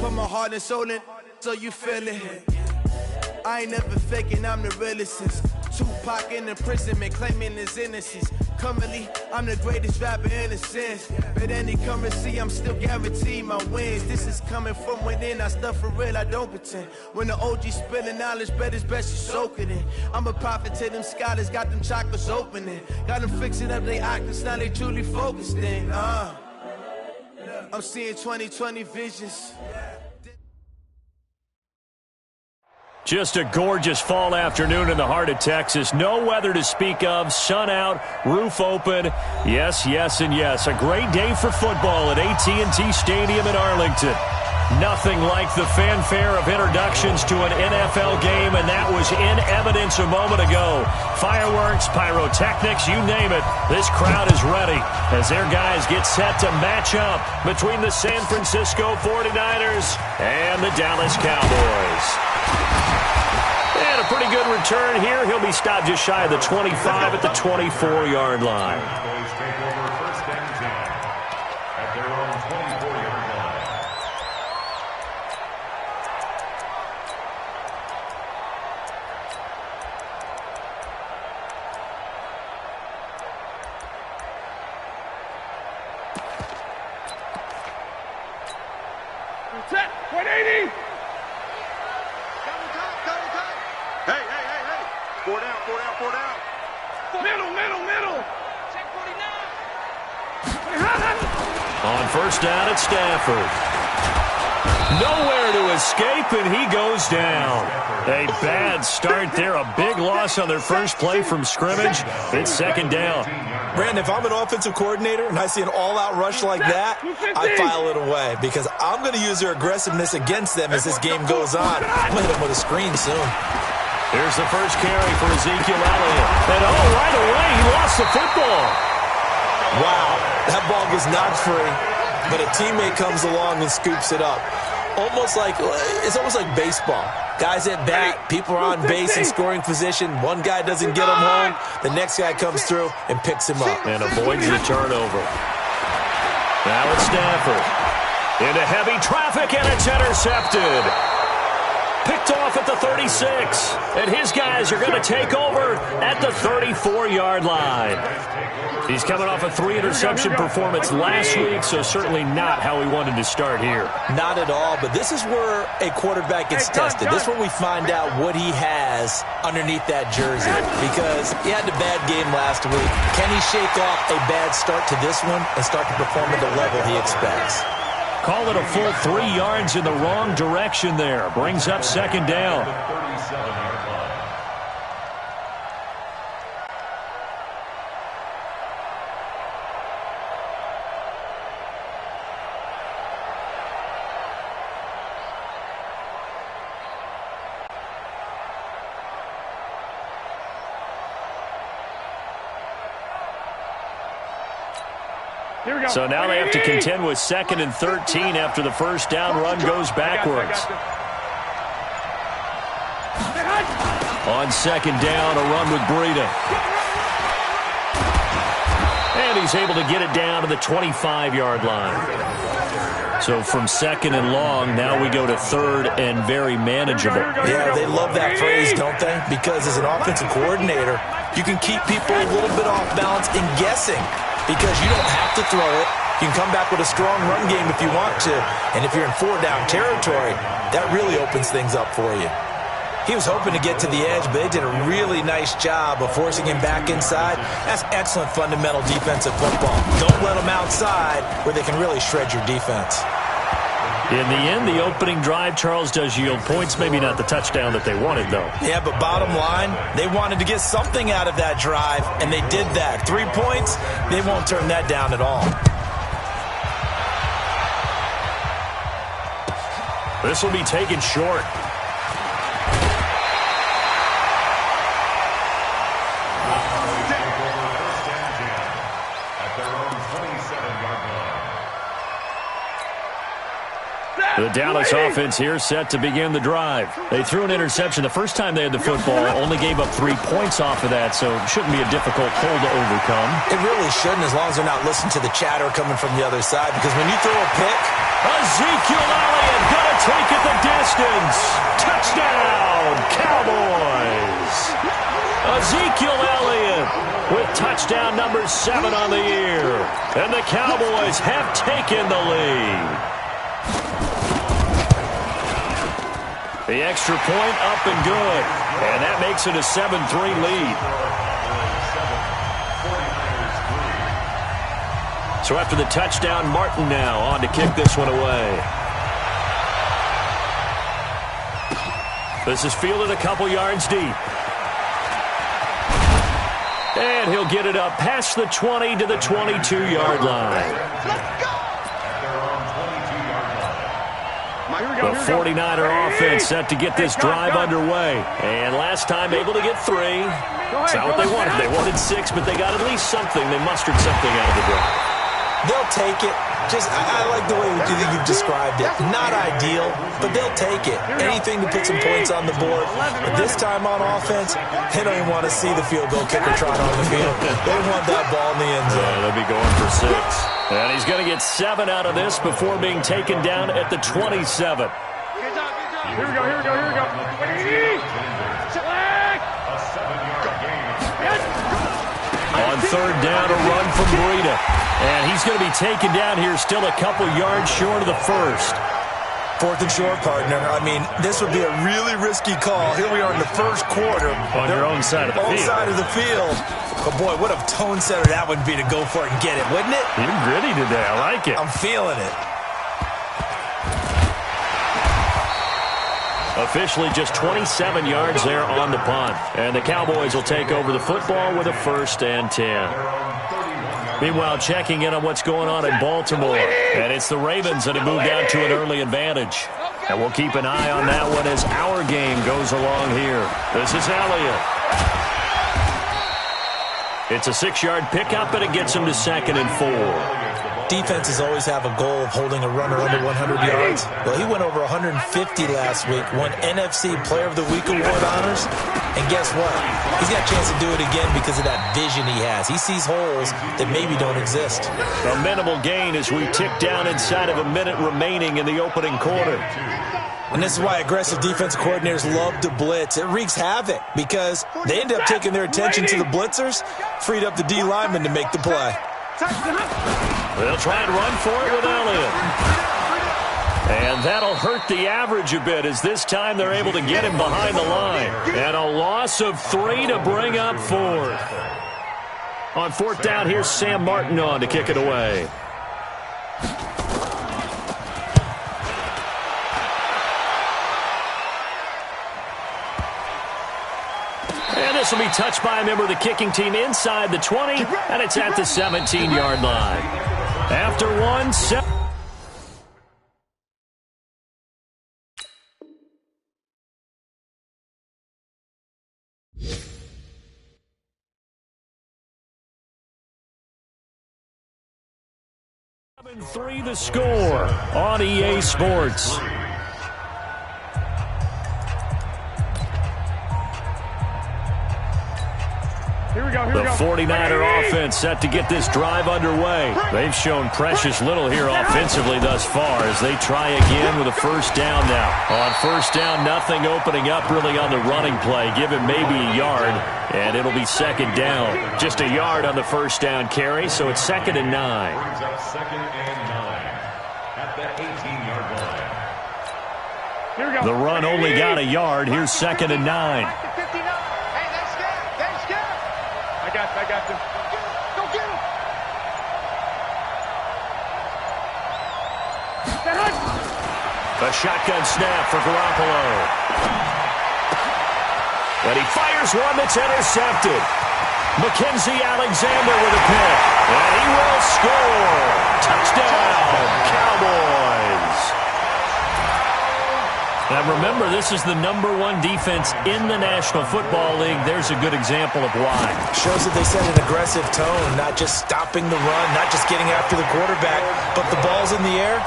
put my heart and soul in, so you feel it. I ain't never faking, I'm the realest since Tupac in imprisonment, claiming his innocence. Currently, I'm the greatest rapper in a sense. But any currency, I'm still guaranteed my wins. This is coming from within, I stuff for real, I don't pretend. When the OG spilling knowledge, bet it's best you soak it in. I'm a prophet to them scholars, got them chakras opening. Got them fixing up their octaves, now they truly focused in. I'm seeing 2020 visions. Just a gorgeous fall afternoon in the heart of Texas. No weather to speak of. Sun out, roof open. Yes, yes, and yes. A great day for football at AT&T Stadium in Arlington. Nothing like the fanfare of introductions to an NFL game, and that was in evidence a moment ago. Fireworks, pyrotechnics, you name it. This crowd is ready as their guys get set to match up between the San Francisco 49ers and the Dallas Cowboys. And a pretty good return here. He'll be stopped just shy of the 25 at the 24-yard line. Set, 180. Hey. Four down. Middle. Check 49. On first down at Stafford. Nowhere to escape, and he goes down. A bad start there. A big loss on their first play from scrimmage. It's second down. Brandon, if I'm an offensive coordinator and I see an all-out rush like that, I file it away because I'm going to use their aggressiveness against them as this game goes on. I'm going to hit them with a screen soon. Here's the first carry for Ezekiel Elliott. And right away, he lost the football. Wow, that ball gets knocked free, but a teammate comes along and scoops it up. It's almost like baseball. Guys at bat, people are on base in scoring position. One guy doesn't get him home. The next guy comes through and picks him up. And avoids the turnover. Now it's Stafford. Into heavy traffic, and it's intercepted. Picked off at the 36. And his guys are going to take over at the 34-yard line. He's coming off a 3-interception performance last week, so certainly not how he wanted to start here. Not at all, but this is where a quarterback gets tested. This is where we find out what he has underneath that jersey, because he had a bad game last week. Can he shake off a bad start to this one and start to perform at the level he expects? Call it a full 3 yards in the wrong direction there. Brings up second down. So now they have to contend with 2nd and 13 after the first down run goes backwards. On second down, a run with Breida. And he's able to get it down to the 25-yard line. So from second and long, now we go to third and very manageable. Yeah, they love that phrase, don't they? Because as an offensive coordinator, you can keep people a little bit off balance and guessing. Because you don't have to throw it. You can come back with a strong run game if you want to. And if you're in 4-down territory, that really opens things up for you. He was hoping to get to the edge, but they did a really nice job of forcing him back inside. That's excellent fundamental defensive football. Don't let them outside where they can really shred your defense. In the end, the opening drive, Charles, does yield points. Maybe not the touchdown that they wanted, though. Yeah, but bottom line, they wanted to get something out of that drive, and they did that. 3 points, they won't turn that down at all. This will be taken short. The Dallas offense here set to begin the drive. They threw an interception the first time they had the football, only gave up 3 points off of that, so it shouldn't be a difficult hole to overcome. It really shouldn't, as long as they're not listening to the chatter coming from the other side, because when you throw a pick... Ezekiel Elliott going to distance. Touchdown, Cowboys. Ezekiel Elliott with touchdown number 7 on the year. And the Cowboys have taken the lead. The extra point up and good. And that makes it a 7-3 lead. So after the touchdown, Martin now on to kick this one away. This is fielded a couple yards deep. And he'll get it up past the 20 to the 22-yard line. The 49er offense set to get this drive underway. And last time able to get 3. It's not what they wanted. They wanted 6, but they got at least something. They mustered something out of the drive. They'll take it. I like the way you've described it. Not ideal, but they'll take it. Anything to put some points on the board. But this time on offense, they don't even want to see the field goal kicker trot on the field. They want that ball in the end zone. They'll be going for 6. And he's going to get 7 out of this before being taken down at the 27. Here we go. On third down, a run from Breida. And he's going to be taken down here still a couple yards short of the first. 4th and short, partner. I mean, this would be a really risky call. Here we are in the first quarter. On your own side of the field. Own side of the field. But, boy, what a tone setter that would be to go for it and get it, wouldn't it? You're gritty today. I like it. I'm feeling it. Officially just 27 yards there on the punt. And the Cowboys will take over the football with a 1st and 10. Meanwhile, checking in on what's going on in Baltimore. And it's the Ravens that have moved out to an early advantage. And we'll keep an eye on that one as our game goes along here. This is Elliott. It's a 6-yard pickup, and it gets him to 2nd and 4. Defenses always have a goal of holding a runner under 100 yards. Well, he went over 150 last week, won NFC Player of the Week award honors. And guess what? He's got a chance to do it again because of that vision he has. He sees holes that maybe don't exist. A minimal gain as we tick down inside of a minute remaining in the opening quarter. And this is why aggressive defensive coordinators love to blitz. It wreaks havoc because they end up taking their attention to the blitzers, freed up the D lineman to make the play. They'll try and run for it with Elliott. And that'll hurt the average a bit as this time they're able to get him behind the line. And a loss of 3 to bring up 4th. On 4th down, here's Sam Martin on to kick it away. And this will be touched by a member of the kicking team inside the 20, and it's at the 17-yard line. After 1, 7. Three the score on EA Sports. The 49er offense set to get this drive underway. They've shown precious little here offensively thus far as they try again with a 1st down now. On 1st down, nothing opening up really on the running play. Give him maybe a yard, and it'll be 2nd down. Just a yard on the 1st down carry, so it's 2nd and 9. Brings up 2nd and 9 at the 18-yard line. The run only got a yard. Here's 2nd and 9. I got this. Go get him. A shotgun snap for Garoppolo. And he fires one that's intercepted. Mackenzie Alexander with a pick. And he will score. Touchdown, Cowboys. Now remember, this is the #1 defense in the National Football League. There's a good example of why. Shows that they set an aggressive tone, not just stopping the run, not just getting after the quarterback, but the ball's in the air.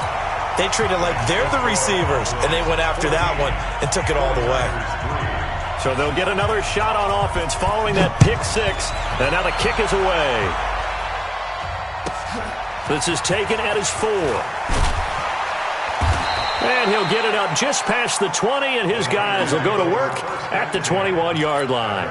They treat it like they're the receivers, and they went after that one and took it all the way. So they'll get another shot on offense following that pick 6, and now the kick is away. This is taken at his 4. And he'll get it up just past the 20, and his guys will go to work at the 21-yard line.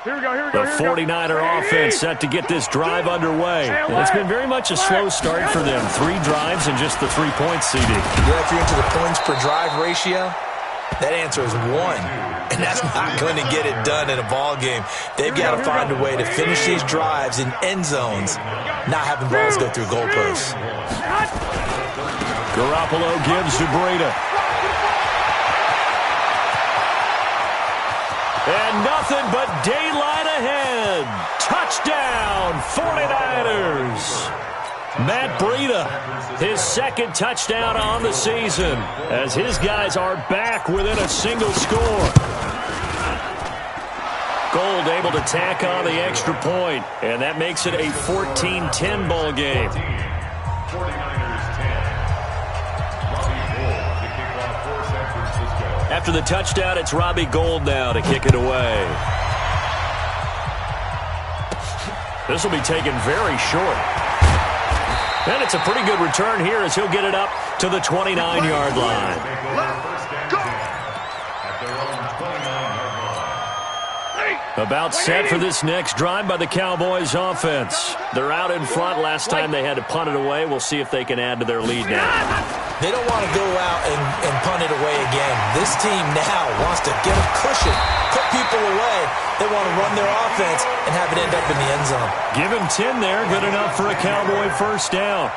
Here we go. The 49er offense set to get this drive underway. And it's been very much a slow start for them. 3 drives and just the 3 points CD. Yeah, if you're into the points per drive ratio, that answer is 1. And that's not going to get it done in a ball game. They've got to find a way to finish these drives in end zones, not having balls go through goalposts. Garoppolo gives to Breida. And nothing but daylight ahead. Touchdown, 49ers. Matt Breida, his second touchdown on the season, as his guys are back within a single score. Gold able to tack on the extra point, and that makes it a 14-10 ball game. After the touchdown, it's Robbie Gould now to kick it away. This will be taken very short. And it's a pretty good return here as he'll get it up to the 29-yard line. About set for this next drive by the Cowboys offense. They're out in front. Last time they had to punt it away. We'll see if they can add to their lead now. They don't want to go out and punt it away again. This team now wants to get a cushion, put people away. They want to run their offense and have it end up in the end zone. Give him 10 there. Good enough for a Cowboy first down.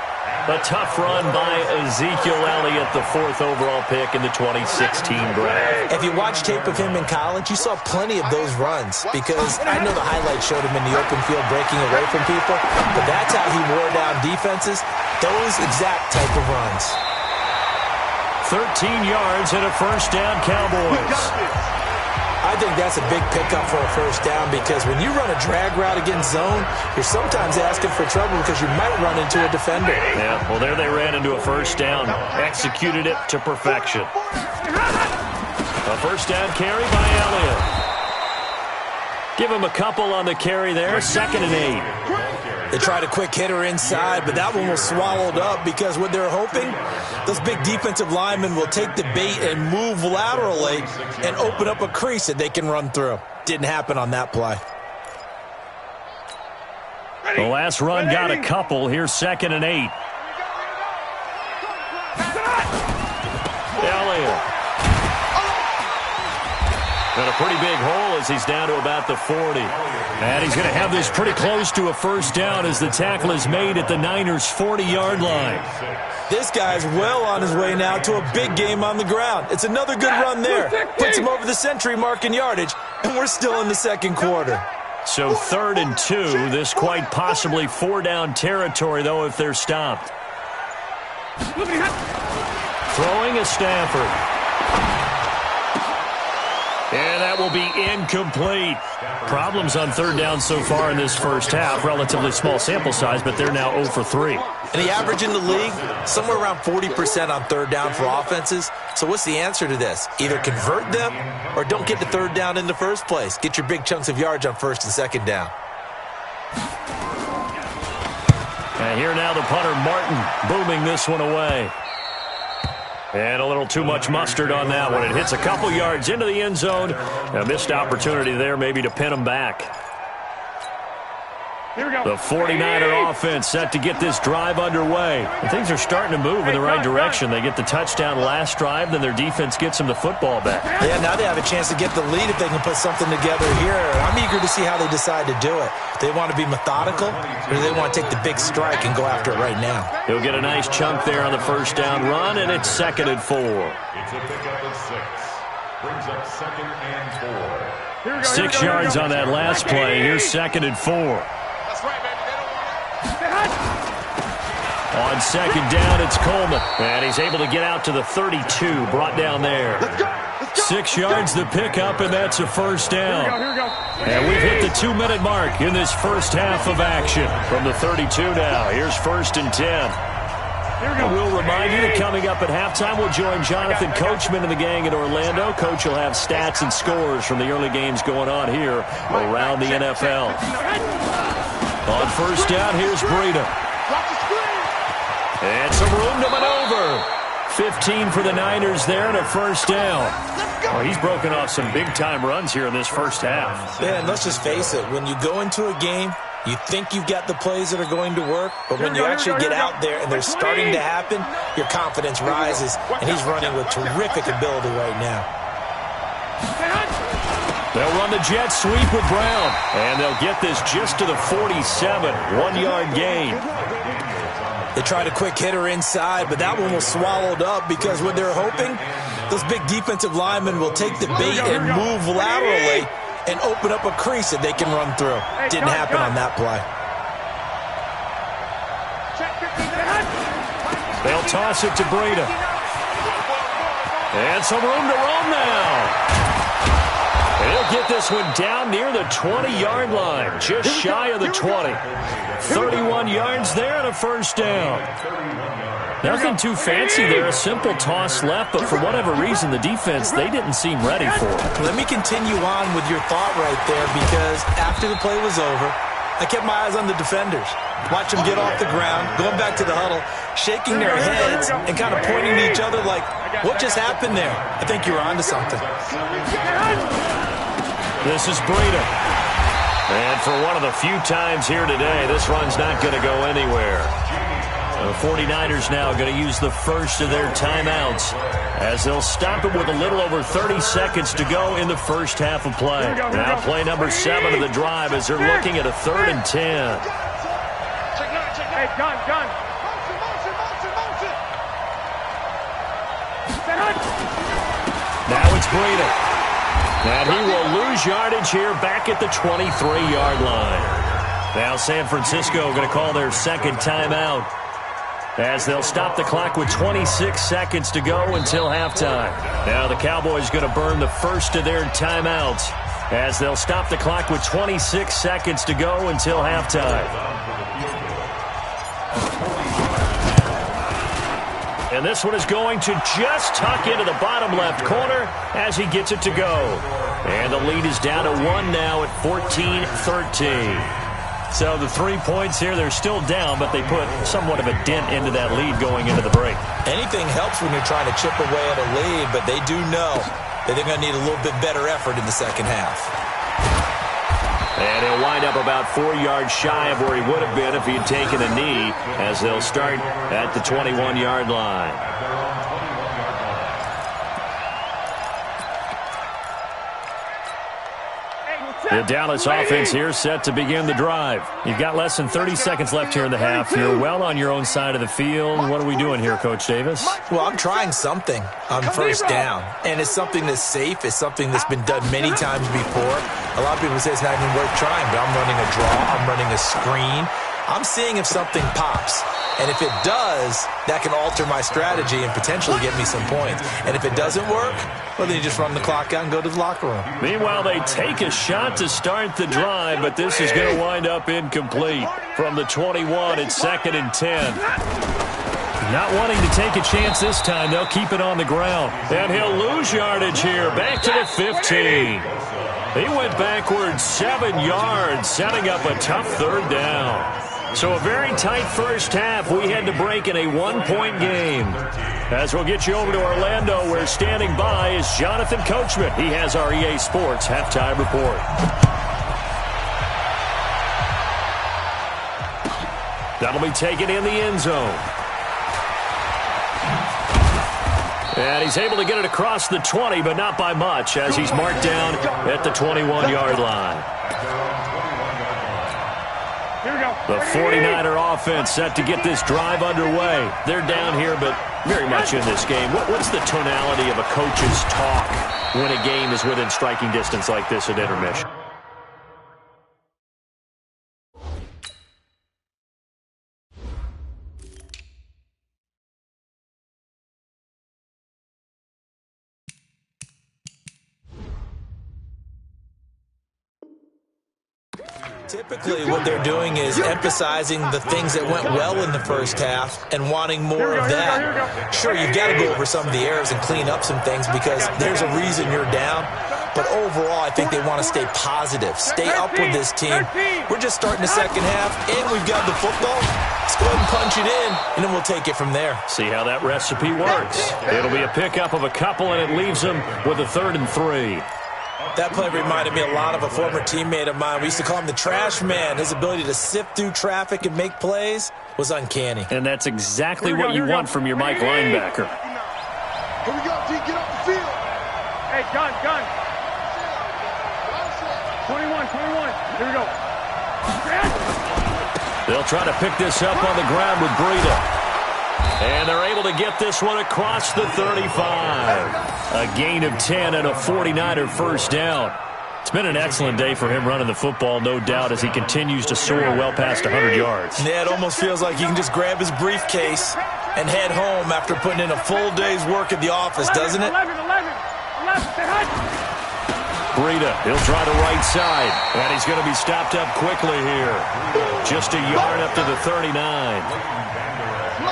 A tough run by Ezekiel Elliott, the 4th overall pick in the 2016 draft. If you watch tape of him in college, you saw plenty of those runs because I know the highlights showed him in the open field breaking away from people, but that's how he wore down defenses, those exact type of runs. 13 yards and a first down, Cowboys. I think that's a big pickup for a first down because when you run a drag route against zone, you're sometimes asking for trouble because you might run into a defender. Yeah, well, there they ran into a first down. Executed it to perfection. A first down carry by Elliott. Give him a couple on the carry there. 2nd and 8. They tried a quick hitter inside, but that one was swallowed up because what they're hoping, those big defensive linemen will take the bait and move laterally and open up a crease that they can run through. Didn't happen on that play. The last run got a couple. Here's 2nd and 8. Elliott. And a pretty big hole as he's down to about the 40. And he's going to have this pretty close to a first down as the tackle is made at the Niners' 40-yard line. This guy's well on his way now to a big game on the ground. It's another good run there. Puts him over the century mark in yardage, and we're still in the second quarter. So 3rd and 2. This quite possibly 4-down territory, though, if they're stopped. Throwing a Stafford. And that will be incomplete. Problems on 3rd down so far in this first half. Relatively small sample size, but they're now 0 for 3. And the average in the league, somewhere around 40% on 3rd down for offenses. So what's the answer to this? Either convert them or don't get to 3rd down in the first place. Get your big chunks of yards on 1st and 2nd down. And here now the punter, Martin, booming this one away. And a little too much mustard on that one. It hits a couple yards into the end zone. A missed opportunity there maybe to pin them back. The 49er offense set to get this drive underway. And things are starting to move in the right direction. They get the touchdown last drive, then their defense gets them the football back. Yeah, now they have a chance to get the lead if they can put something together here. I'm eager to see how they decide to do it. Do they want to be methodical, or do they want to take the big strike and go after it right now? He'll get a nice chunk there on the first down run, and it's 2nd and 4. It's a pickup of 6. Brings up 2nd and 4. 6 yards on that last play. Here's 2nd and 4. That's right, baby. They don't want it. On 2nd down, it's Coleman. And he's able to get out to the 32, brought down there. 6 yards the pickup, and that's a first down. Here we go. And we've hit the 2-minute mark in this first half of action. From the 32 now, here's 1st and 10. And we'll remind you that coming up at halftime, we'll join Jonathan Coachman and the gang in Orlando. Coach will have stats and scores from the early games going on here around the NFL. On first down, here's Breida. And some room to maneuver. 15 for the Niners there and a first down. Oh, he's broken off some big-time runs here in this first half. Yeah, and let's just face it. When you go into a game, you think you've got the plays that are going to work, but when you actually get out there and they're starting to happen, your confidence rises, and he's running with terrific ability right now. They'll run the jet sweep with Brown, and they'll get this just to the 47, 1-yard gain. They tried a quick hitter inside, but that one was swallowed up because what they're hoping, those big defensive linemen will take the bait and move laterally and open up a crease that they can run through. Didn't happen on that play. They'll toss it to Breida. And some room to roam now. He'll get this one down near the 20-yard line, just shy of the 20. 31 yards there and a first down. Nothing too fancy there, a simple toss left, but for whatever reason, the defense, they didn't seem ready for it. Let me continue on with your thought right there, because after the play was over, I kept my eyes on the defenders. Watch them get off the ground, going back to the huddle, shaking their heads and kind of pointing to each other like, what just happened there? I think you were onto something. This is Breida. And for one of the few times here today, this run's not going to go anywhere. The 49ers now going to use the first of their timeouts as they'll stop it with a little over 30 seconds to go in the first half of play. Now play number 7 of the drive as they're looking at a 3rd and 10. Hey, gun. Now it's Breida. And he will lose yardage here back at the 23-yard line. Now San Francisco going to call their second timeout as they'll stop the clock with 26 seconds to go until halftime. Now the Cowboys going to burn the first of their timeouts as they'll stop the clock with 26 seconds to go until halftime. And this one is going to just tuck into the bottom left corner as he gets it to go. And the lead is down to 1 now at 14-13. So the 3 points here, they're still down, but they put somewhat of a dent into that lead going into the break. Anything helps when you're trying to chip away at a lead, but they do know that they're going to need a little bit better effort in the second half. And he'll wind up about 4 yards shy of where he would have been if he had taken a knee as they'll start at the 21-yard line. The Dallas offense here set to begin the drive. You've got less than 30 seconds left here in the half. You're well on your own side of the field. What are we doing here, Coach Davis? Well, I'm trying something on first down, and it's something that's safe. It's something that's been done many times before. A lot of people say it's not even worth trying, but I'm running a draw. I'm running a screen. I'm seeing if something pops. And if it does, that can alter my strategy and potentially get me some points. And if it doesn't work, well, then you just run the clock out and go to the locker room. Meanwhile, they take a shot to start the drive, but this is going to wind up incomplete. From the 21, it's 2nd and 10. Not wanting to take a chance this time, they'll keep it on the ground. And he'll lose yardage here, back to the 15. He went backwards 7 yards, setting up a tough 3rd down. So a very tight first half. We had to break in a 1-point game. As we'll get you over to Orlando, where standing by is Jonathan Coachman. He has our EA Sports halftime report. That'll be taken in the end zone. And he's able to get it across the 20, but not by much, as he's marked down at the 21-yard line. The 49er offense set to get this drive underway. They're down here, but very much in this game. What's the tonality of a coach's talk when a game is within striking distance like this at intermission? Typically, what they're doing is emphasizing the things that went well in the first half and wanting more of that. Sure, you've got to go over some of the errors and clean up some things because there's a reason you're down. But overall, I think they want to stay positive, stay up with this team. We're just starting the second half, and we've got the football. Let's go ahead and punch it in, and then we'll take it from there. See how that recipe works. It'll be a pickup of a couple, and it leaves them with a 3rd and 3. That play reminded me a lot of a former teammate of mine. We used to call him the trash man. His ability to sift through traffic and make plays was uncanny. And that's exactly what you want from your Mike linebacker. Here we go, T. Get off the field. Hey, gun. 21. Here we go. They'll try to pick this up on the ground with Breida. And they're able to get this one across the 35. A gain of 10 and a 49er first down. It's been an excellent day for him running the football, no doubt, as he continues to soar well past 100 yards. Yeah, it almost feels like he can just grab his briefcase and head home after putting in a full day's work at the office, doesn't it? 11. Breida, he'll try the right side, and he's going to be stopped up quickly here. Just a yard up to the 39.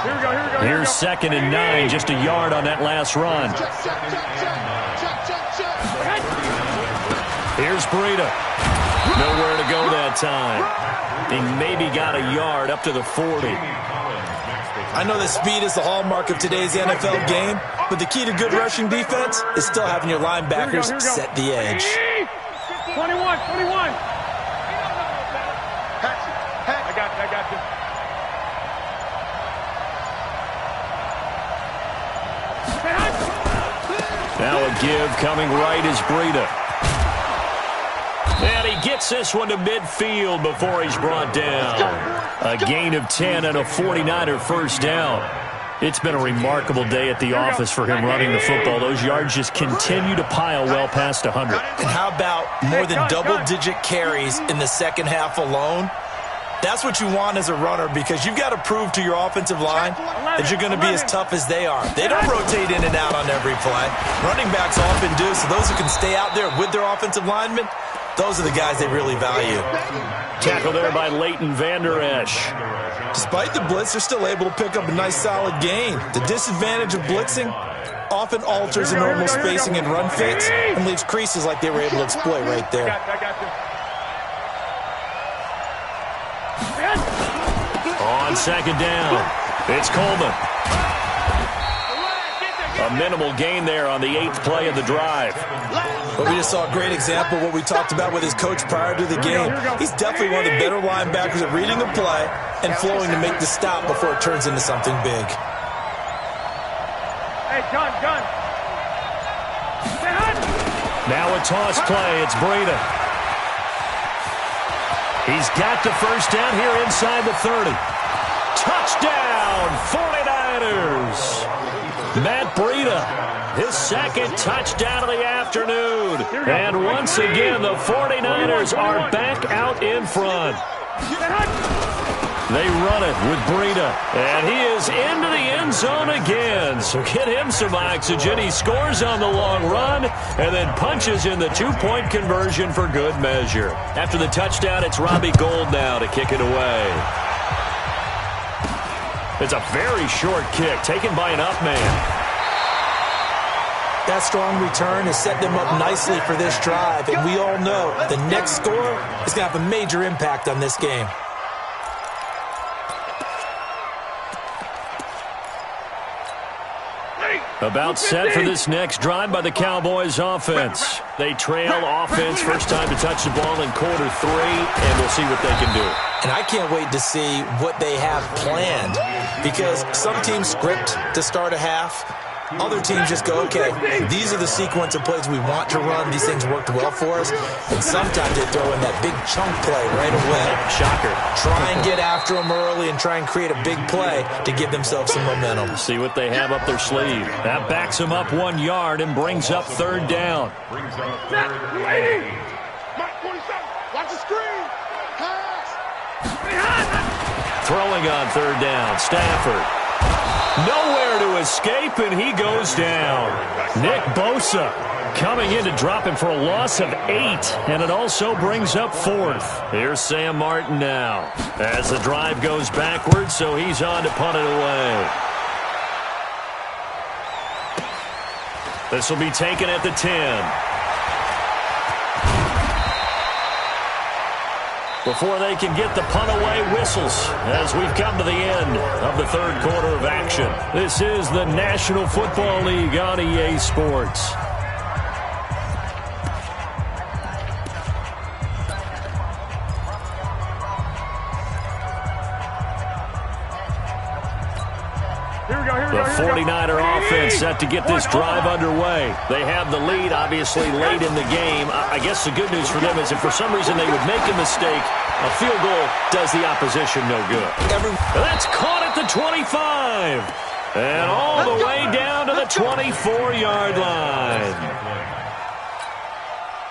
Here we go. Here's 2nd and 9, just a yard on that last run. Here's Breida. Nowhere to go that time. He maybe got a yard up to the 40. I know that speed is the hallmark of today's NFL game, but the key to good rushing defense is still having your linebackers set the edge. 21. I got you. Now a give coming right is Breida. And he gets this one to midfield before he's brought down. A gain of 10 and a 49er first down. It's been a remarkable day at the office for him running the football. Those yards just continue to pile well past 100. And how about more than double-digit carries in the second half alone? That's what you want as a runner, because you've got to prove to your offensive line that you're going to be as tough as they are. They don't rotate in and out on every play. Running backs often do, so those who can stay out there with their offensive linemen, those are the guys they really value. Tackle there by Leighton Vander Esch. Despite the blitz, they're still able to pick up a nice solid gain. The disadvantage of blitzing often alters the normal spacing and run fits and leaves creases like they were able to exploit right there. I got you. On 2nd down, it's Coleman. A minimal gain there on the 8th play of the drive. But we just saw a great example of what we talked about with his coach prior to the game. He's definitely one of the better linebackers at reading the play and flowing to make the stop before it turns into something big. Hey, gun. Now a toss play. It's Breida. He's got the first down here inside the 30. Touchdown, 49ers. Matt Breida, his 2nd touchdown of the afternoon. And once again, the 49ers are back out in front. They run it with Breida, and he is into the end zone again. So get him some oxygen. He scores on the long run and then punches in the 2-point conversion for good measure. After the touchdown, it's Robbie Gould now to kick it away. It's a very short kick taken by an up man. That strong return has set them up nicely for this drive, and we all know the next score is going to have a major impact on this game. About set for this next drive by the Cowboys offense. They trail offense, first time to touch the ball in quarter 3, and we'll see what they can do. And I can't wait to see what they have planned, because some teams script to start a half. Other teams just go, okay, these are the sequence of plays we want to run. These things worked well for us. And sometimes they throw in that big chunk play right away. Shocker. Try and get after them early and try and create a big play to give themselves some momentum. See what they have up their sleeve. That backs them up 1 yard and brings up 3rd down. Brings up 3rd and 8. Mike 27. Watch the screen. Pass. Throwing on 3rd down, Stafford. Nowhere to escape, and he goes down. Nick Bosa coming in to drop him for a loss of 8, and it also brings up 4th. Here's Sam Martin now as the drive goes backwards, so he's on to punt it away. This will be taken at the 10. before they can get the punt away whistles as we've come to the end of the third quarter of action. This is the National Football League on EA Sports. The 49er offense set to get this drive underway. They have the lead, obviously, late in the game. I guess the good news for them is if for some reason they would make a mistake, a field goal does the opposition no good. That's caught at the 25. And all the way down to the 24-yard line.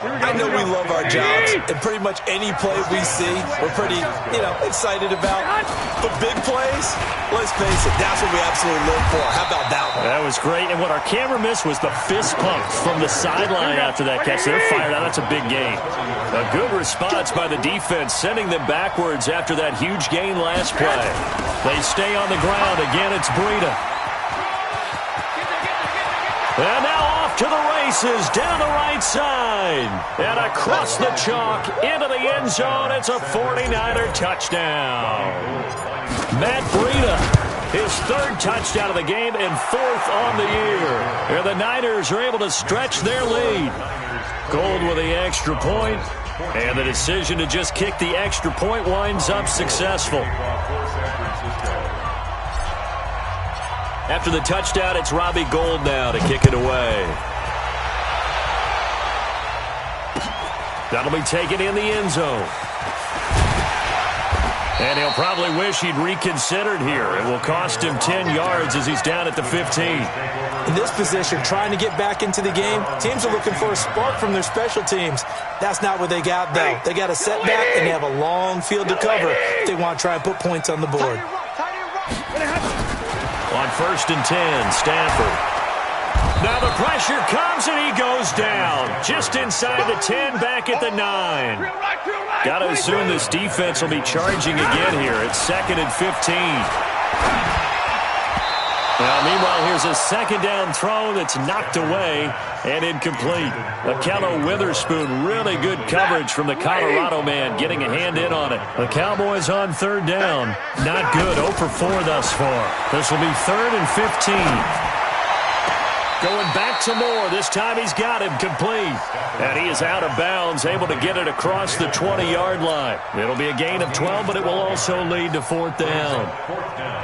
I know we love our jobs, and pretty much any play we see, we're pretty, excited about. But big plays, let's face it, that's what we absolutely live for. How about that one? That was great, and what our camera missed was the fist pump from the sideline after that catch. They're fired out. That's a big gain. A good response by the defense, sending them backwards after that huge gain last play. They stay on the ground. Again, it's Breida. And now off to the races, down the right side. And across the chalk, into the end zone. It's a 49er touchdown. Matt Breida, his third touchdown of the game and fourth on the year. And the Niners are able to stretch their lead. Gold with the extra point. And the decision to just kick the extra point winds up successful. After the touchdown, it's Robbie Gould now to kick it away. That'll be taken in the end zone. And he'll probably wish he'd reconsidered here. It will cost him 10 yards as he's down at the 15. In this position, trying to get back into the game, teams are looking for a spark from their special teams. That's not what they got, though. They got a setback, and they have a long field to cover if they want to try and put points on the board. On 1st and 10, Stafford. Now the pressure comes and he goes down. Just inside the 10, back at the 9. Got to assume this defense will be charging again here. It's 2nd and 15. Now, meanwhile, here's a second down throw that's knocked away and incomplete. Akello Witherspoon, really good coverage from the Colorado man, getting a hand in on it. The Cowboys on 3rd down. Not good. 0 for 4 thus far. This will be 3rd and 15. Going back to Moore. This time he's got him complete. And he is out of bounds, able to get it across the 20-yard line. It'll be a gain of 12, but it will also lead to 4th down.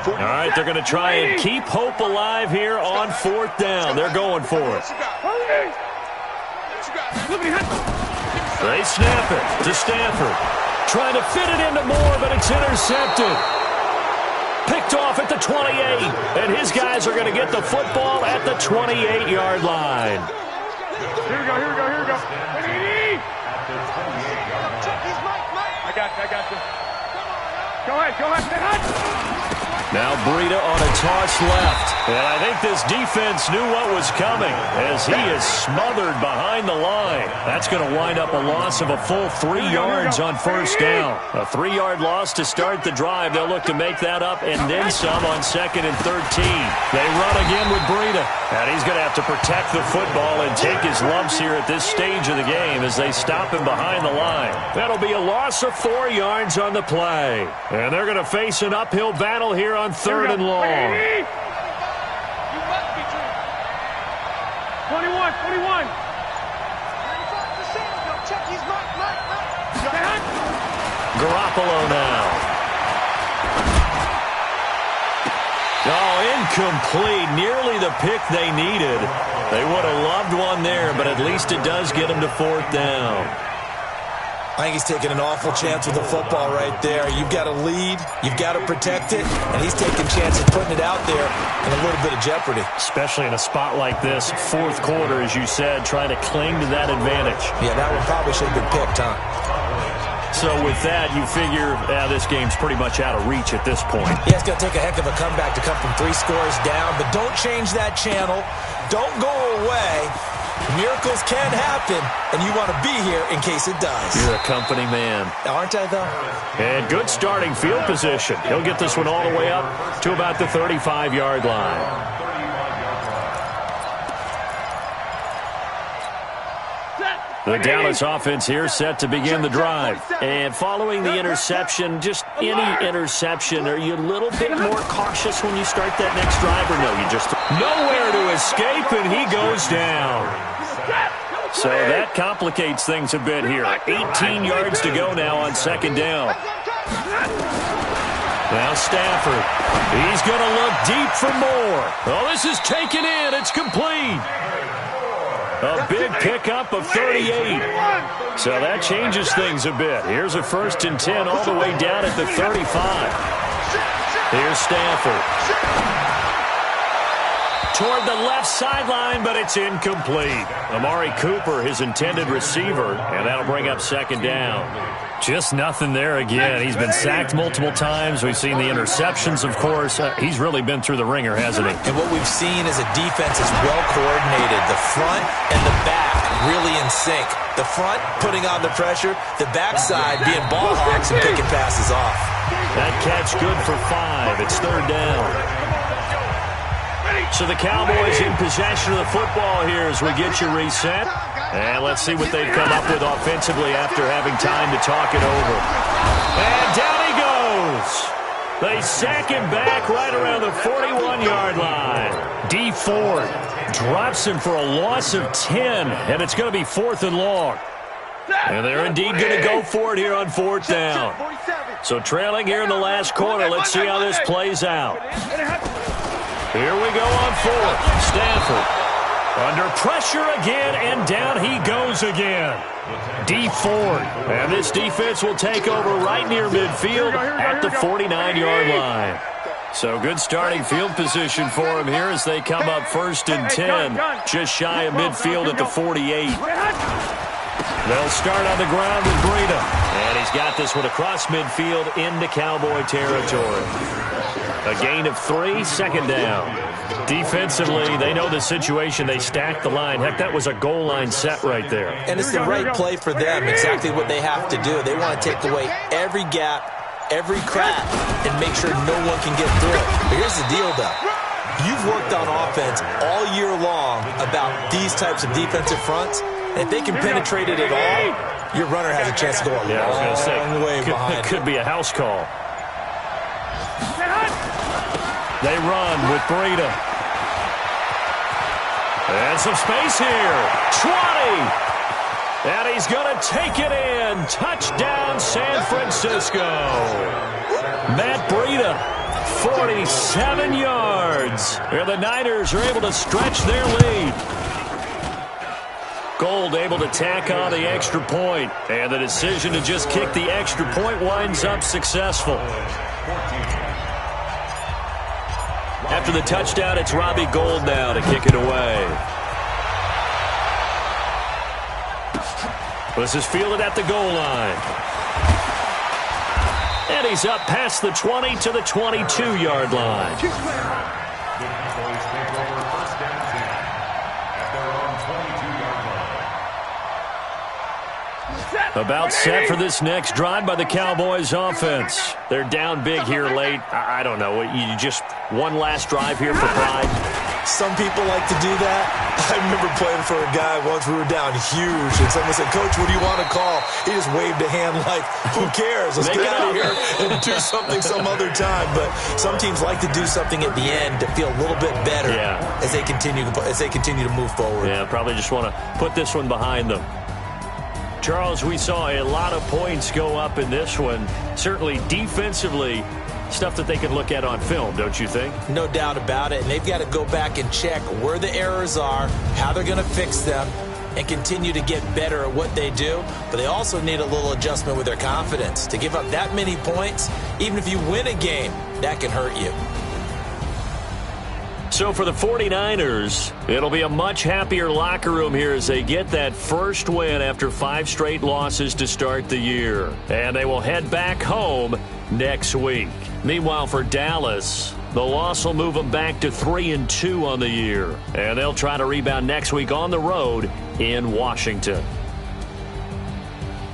All right, they're going to try and keep hope alive here on 4th down. They're going for it. They snap it to Stafford. Trying to fit it into Moore, but it's intercepted. Picked off at the 28, and his guys are going to get the football at the 28-yard line. Here we go. I got you. Go ahead. Now Breida on a toss left. And I think this defense knew what was coming as he is smothered behind the line. That's going to wind up a loss of a full 3 yards on 1st down. A 3-yard loss to start the drive. They'll look to make that up and then some on 2nd and 13. They run again with Breida. And he's going to have to protect the football and take his lumps here at this stage of the game as they stop him behind the line. That'll be a loss of 4 yards on the play. And they're going to face an uphill battle here on 3rd and long. 21. Garoppolo now. Oh, incomplete. Nearly the pick they needed. They would have loved one there, but at least it does get them to 4th down. I think he's taking an awful chance with the football right there. You've got to lead, you've got to protect it, and he's taking chances putting it out there in a little bit of jeopardy. Especially in a spot like this, 4th quarter, as you said, trying to cling to that advantage. Yeah, that one probably should have been picked, huh? So with that, you figure this game's pretty much out of reach at this point. Yeah, it's going to take a heck of a comeback to come from 3 scores down, but don't change that channel. Don't go away. Miracles can happen, and you want to be here in case it does. You're a company man. Aren't I, though? And good starting field position. He'll get this one all the way up to about the 35-yard line. Set. The Dallas offense here set to begin the drive. And following the interception, just any interception, are you a little bit more cautious when you start that next drive, or no? You just nowhere to escape, and he goes down. So that complicates things a bit here. 18 yards to go now on second down. Now Stafford. He's going to look deep for more. Oh, this is taken in. It's complete. A big pickup of 38. So that changes things a bit. Here's a 1st and 10 all the way down at the 35. Here's Stafford. Toward the left sideline, but it's incomplete. Amari Cooper, his intended receiver, and that'll bring up second down. Just nothing there again. He's been sacked multiple times. We've seen the interceptions, of course. He's really been through the ringer, hasn't he? And what we've seen is a defense is well coordinated. The front and the back really in sync. The front putting on the pressure, the backside being ball hawks and picking passes off. That catch good for 5. It's 3rd down. So the Cowboys in possession of the football here as we get you reset. And let's see what they've come up with offensively after having time to talk it over. And down he goes. They sack him back right around the 41-yard line. D Ford drops him for a loss of 10, and it's going to be 4th and long. And they're indeed going to go for it here on 4th down. So trailing here in the last quarter, let's see how this plays out. Here we go on 4th. Stafford under pressure again, and down he goes again. D Ford. And this defense will take over right near midfield at the 49-yard line. So good starting field position for him here as they come up 1st and 10, just shy of midfield at the 48. They'll start on the ground with Breida. And he's got this one across midfield into Cowboy territory. A gain of 3, second down. Defensively, they know the situation. They stack the line. Heck, that was a goal line set right there. And it's the right play for them, exactly what they have to do. They want to take away every gap, every crack, and make sure no one can get through it. But here's the deal, though. You've worked on offense all year long about these types of defensive fronts. And if they can penetrate it at all, your runner has a chance to go a long way behind. It could be a house call. They run with Breida. And some space here. 20. And he's going to take it in. Touchdown, San Francisco. Matt Breida, 47 yards. Here the Niners are able to stretch their lead. Gold able to tack on the extra point. And the decision to just kick the extra point winds up successful. After the touchdown, it's Robbie Gould now to kick it away. This is fielded at the goal line. And he's up past the 20 to the 22-yard line. About set for this next drive by the Cowboys offense. They're down big here late. I don't know. You just one last drive here for pride. Some people like to do that. I remember playing for a guy once. We were down huge, and someone said, "Coach, what do you want to call?" He just waved a hand like, "Who cares? Let's get out of here and do something some other time." But some teams like to do something at the end to feel a little bit better as they continue to move forward. Yeah, probably just want to put this one behind them. Charles, we saw a lot of points go up in this one. Certainly defensively, stuff that they can look at on film, don't you think? No doubt about it. And they've got to go back and check where the errors are, how they're going to fix them, and continue to get better at what they do. But they also need a little adjustment with their confidence. To give up that many points, even if you win a game, that can hurt you. So for the 49ers, it'll be a much happier locker room here as they get that first win after 5 straight losses to start the year. And they will head back home next week. Meanwhile, for Dallas, the loss will move them back to 3-2 on the year. And they'll try to rebound next week on the road in Washington.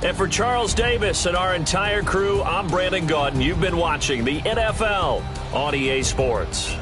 And for Charles Davis and our entire crew, I'm Brandon Gaudin. You've been watching the NFL on EA Sports.